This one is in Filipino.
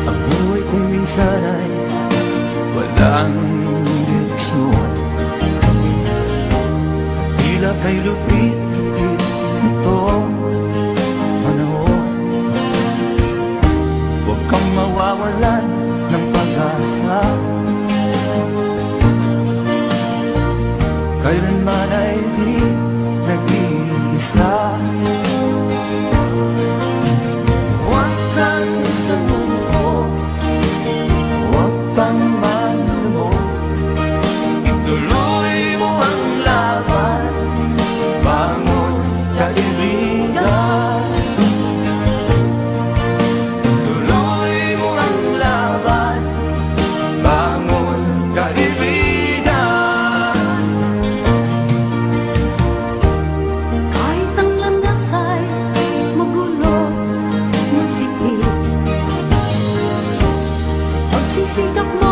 Ang buhay kong minsan ay walang direksyon, tila kay lupit-lupit nitong panahon. Huwag kang mawawalan ng pag-asa, kailanman ay di nag-iisa. Huwag kang sumuko, huwag kang manlumod, ituloy mo ang laban, bangon kaibigan. Ituloy mo ang laban, bangon kaibigan. Kahit ang landas ay magulo, masikip, sa pagsisikap mo